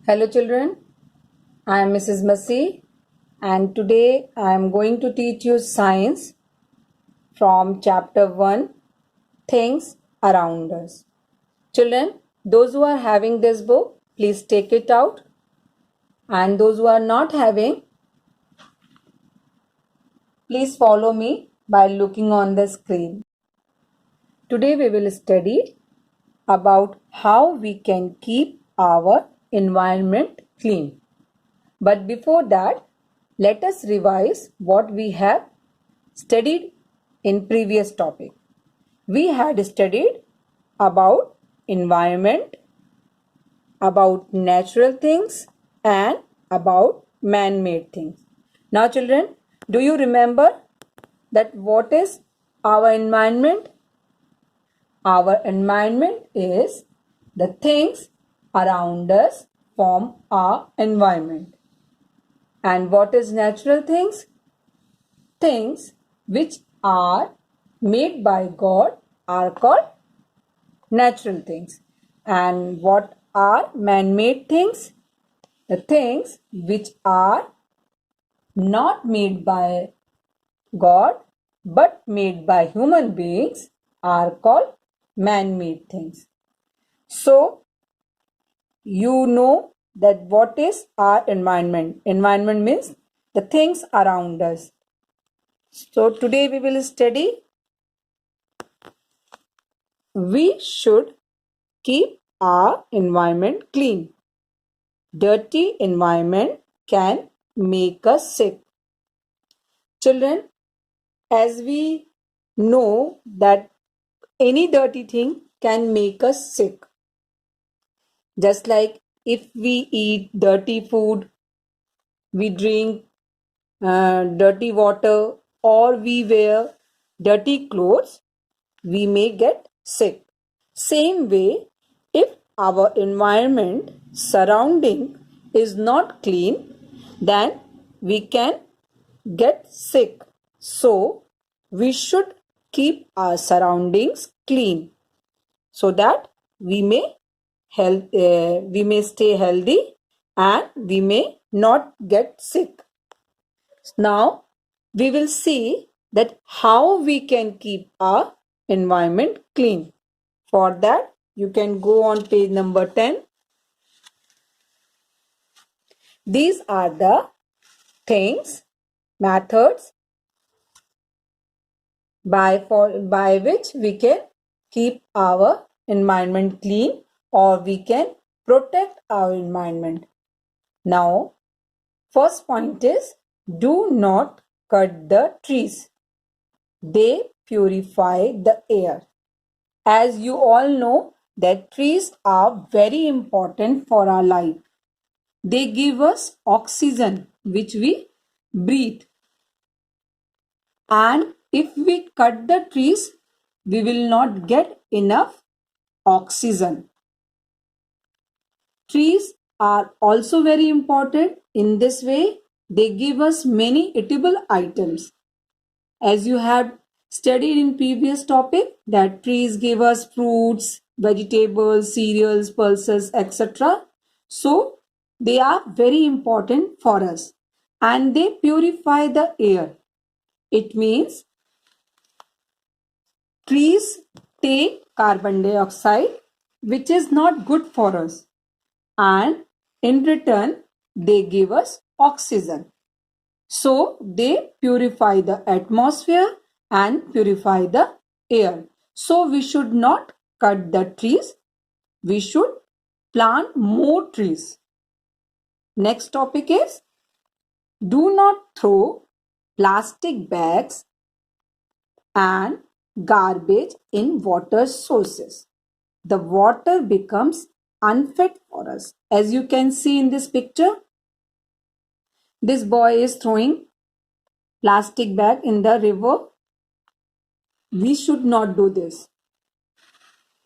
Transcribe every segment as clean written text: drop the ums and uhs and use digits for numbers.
Hello children, I am Mrs. Masi and today I am going to teach you science from chapter 1, Things Around Us. Children, those who are having this book, please take it out, and those who are not having, please follow me by looking on the screen. Today we will study about how we can keep our environment clean. But before that, let us revise what we have studied in previous topic. We had studied about environment, about natural things and about man-made things. Now children, do you remember that what is our environment? Our environment is the things around us form our environment. And what is natural things? Things which are made by God are called natural things. And what are man-made things? The things which are not made by God but made by human beings are called man-made things. So, you know that what is our environment? Environment means the things around us. So today we will study. We should keep our environment clean. Dirty environment can make us sick. Children, as we know that any dirty thing can make us sick. Just like if we eat dirty food, we drink dirty water, or we wear dirty clothes, we may get sick. Same way, if our environment surrounding is not clean, then we can get sick. So, we should keep our surroundings clean so that we may stay healthy and we may not get sick. Now, we will see that how we can keep our environment clean. For that, you can go on page number 10. These are the things, methods by which we can keep our environment clean or we can protect our environment. Now, first point is do not cut the trees. They purify the air. As you all know that trees are very important for our life. They give us oxygen which we breathe. And if we cut the trees, we will not get enough oxygen. Trees are also very important in this way. They give us many eatable items. As you have studied in previous topic that trees give us fruits, vegetables, cereals, pulses, etc. So they are very important for us and they purify the air. It means trees take carbon dioxide which is not good for us and in return they give us oxygen. So they purify the atmosphere and purify the air. So we should not cut the trees. We should plant more trees. Next topic is do not throw plastic bags and garbage in water sources. The water becomes unfit for us. As you can see in this picture, this boy is throwing plastic bag in the river. We should not do this.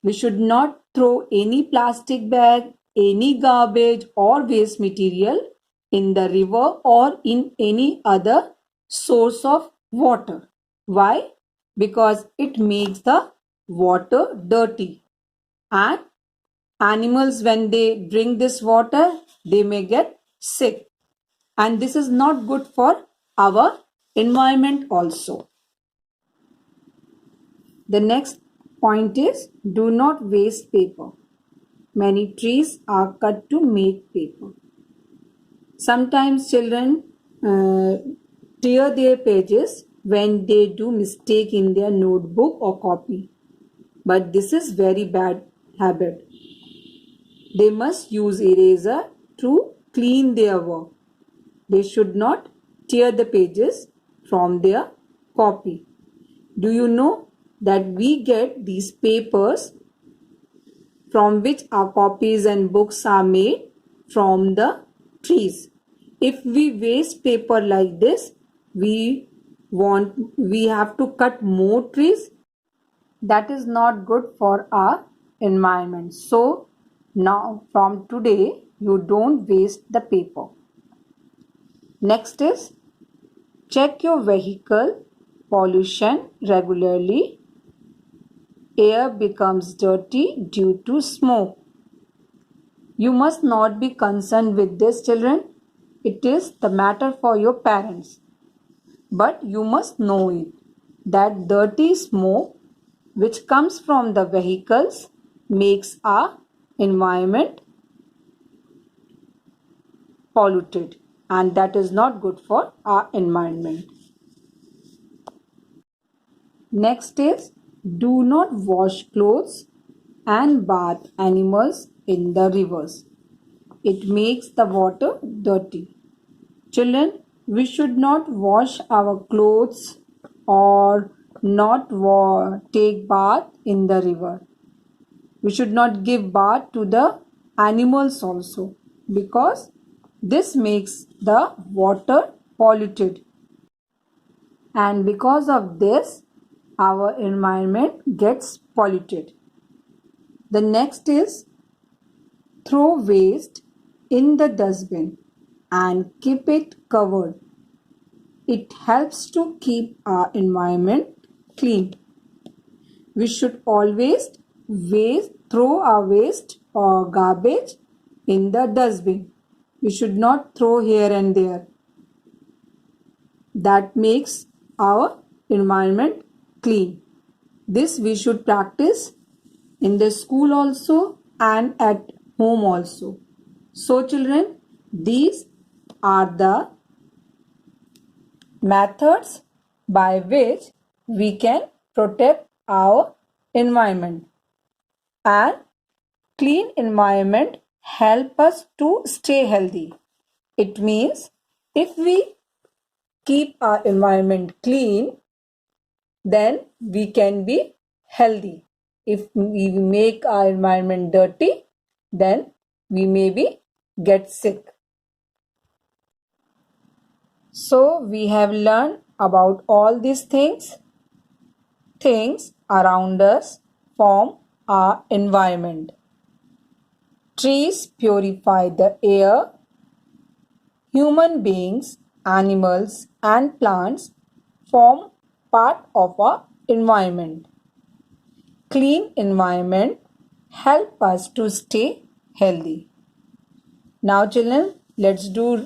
We should not throw any plastic bag, any garbage or waste material in the river or in any other source of water. Why? Because it makes the water dirty. And animals, when they drink this water, they may get sick. And this is not good for our environment also. The next point is do not waste paper. Many trees are cut to make paper. Sometimes children tear their pages when they do mistake in their notebook or copy. But this is very bad habit. They must use eraser to clean their work. They should not tear the pages from their copy. Do you know that we get these papers from which our copies and books are made from the trees? If we waste paper like this, we have to cut more trees. That is not good for our environment. So now from today you don't waste the paper. Next is check your vehicle pollution regularly. Air becomes dirty due to smoke. You must not be concerned with this, children. It is the matter for your parents. But you must know it that dirty smoke which comes from the vehicles makes our environment polluted, and that is not good for our environment. Next is do not wash clothes and bath animals in the rivers. It makes the water dirty. Children, we should not wash our clothes or not take bath in the river. We should not give bath to the animals also, because this makes the water polluted. And because of this, our environment gets polluted. The next is throw waste in the dustbin and keep it covered. It helps to keep our environment clean. We should always throw our waste or garbage in the dustbin. We should not throw here and there. That makes our environment clean. This we should practice in the school also and at home also. So children, these are the methods by which we can protect our environment. And clean environment help us to stay healthy. It means if we keep our environment clean, then we can be healthy. If we make our environment dirty, then we maybe get sick. So we have learned about all these things. Things around us form our environment. Trees purify the air. Human beings, animals and plants form part of our environment. Clean environment help us to stay healthy. Now children, let's do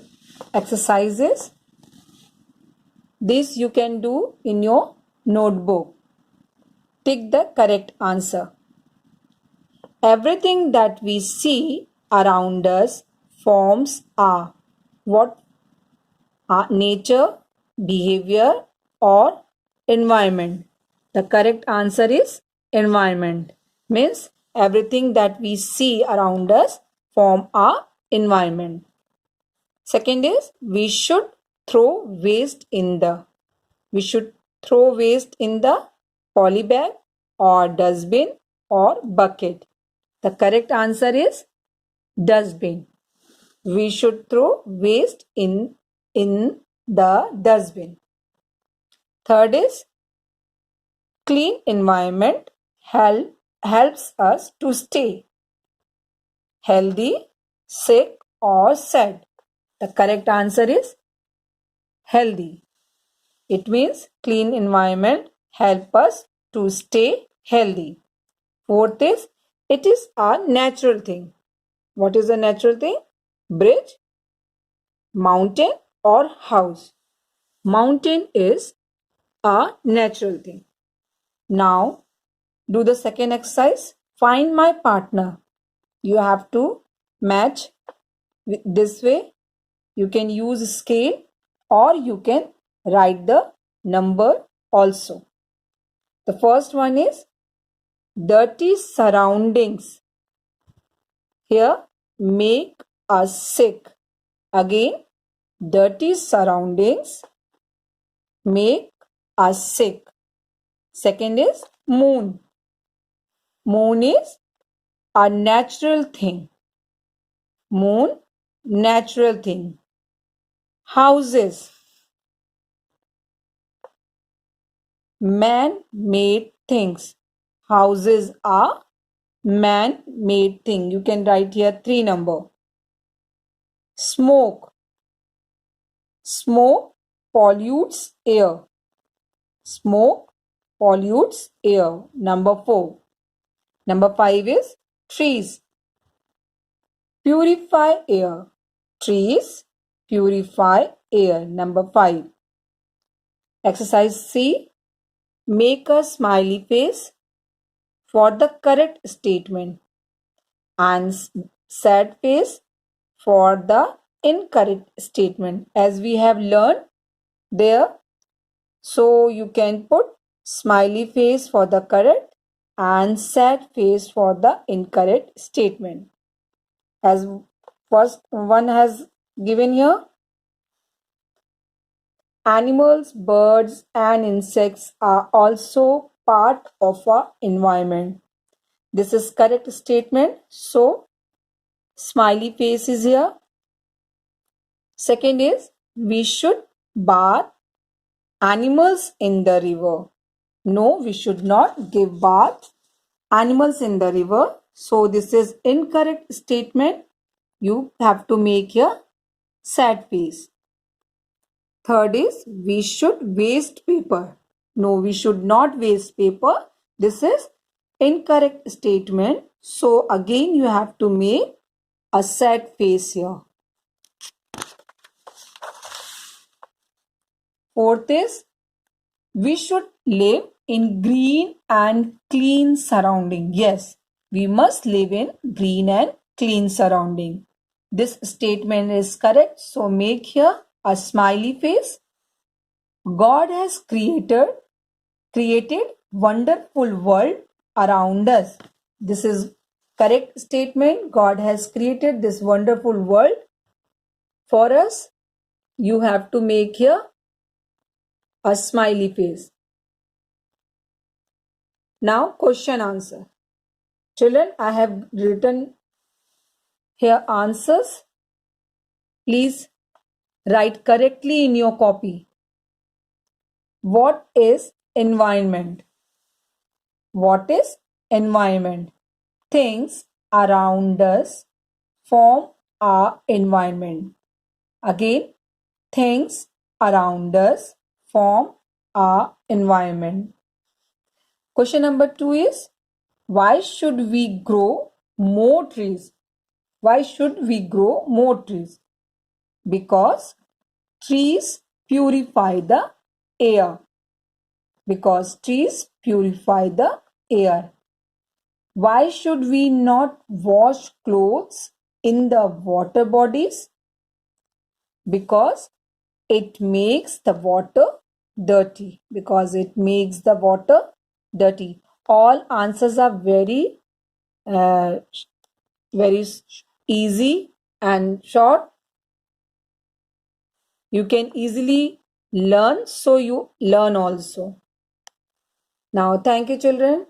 exercises. This you can do in your notebook. Tick the correct answer. Everything that we see around us forms our what? Our nature, behavior or environment. The correct answer is environment. Means everything that we see around us form our environment. Second is we should throw waste in the poly bag or dustbin or bucket. The correct answer is dustbin. We should throw waste in the dustbin. Third is clean environment helps us to stay healthy, sick or sad. The correct answer is healthy. It means clean environment help us to stay healthy. Fourth is it is a natural thing. What is a natural thing? Bridge, mountain or house? Mountain is a natural thing. Now, do the second exercise. Find my partner. You have to match this way. You can use scale or you can write the number also. The first one is dirty surroundings. Here, make us sick. Again, dirty surroundings make us sick. Second is moon. Moon is a natural thing. Moon, natural thing. Houses, man-made things. Houses are man-made thing. You can write here 3 number. Smoke. Smoke pollutes air. Smoke pollutes air. Number 4. Number 5 is trees. Purify air. Trees purify air. Number 5. Exercise C. Make a smiley face for the correct statement and sad face for the incorrect statement. As we have learned there, so you can put smiley face for the correct and sad face for the incorrect statement. As first one has given here, animals, birds and insects are also part of our environment. This is correct statement. So smiley face is here. Second is we should bath animals in the river. No, we should not give bath animals in the river. So this is incorrect statement. You have to make here sad face. Third is we should waste paper. No, we should not waste paper. This is incorrect statement. So again you have to make a sad face here. Fourth is we should live in green and clean surrounding. Yes, we must live in green and clean surrounding. This statement is correct. So make here a smiley face. God has created wonderful world around us. This is correct statement. God has created this wonderful world for us. You have to make here a smiley face. Now question answer. Children, I have written here answers. Please write correctly in your copy. What is environment? What is environment? Things around us form our environment. Again, things around us form our environment. Question number 2 is, why should we grow more trees? Why should we grow more trees? Because trees purify the air. Because trees purify the air. Why should we not wash clothes in the water bodies? Because it makes the water dirty. Because it makes the water dirty. All answers are very easy and short. You can easily learn, so you learn also. Now, thank you, children.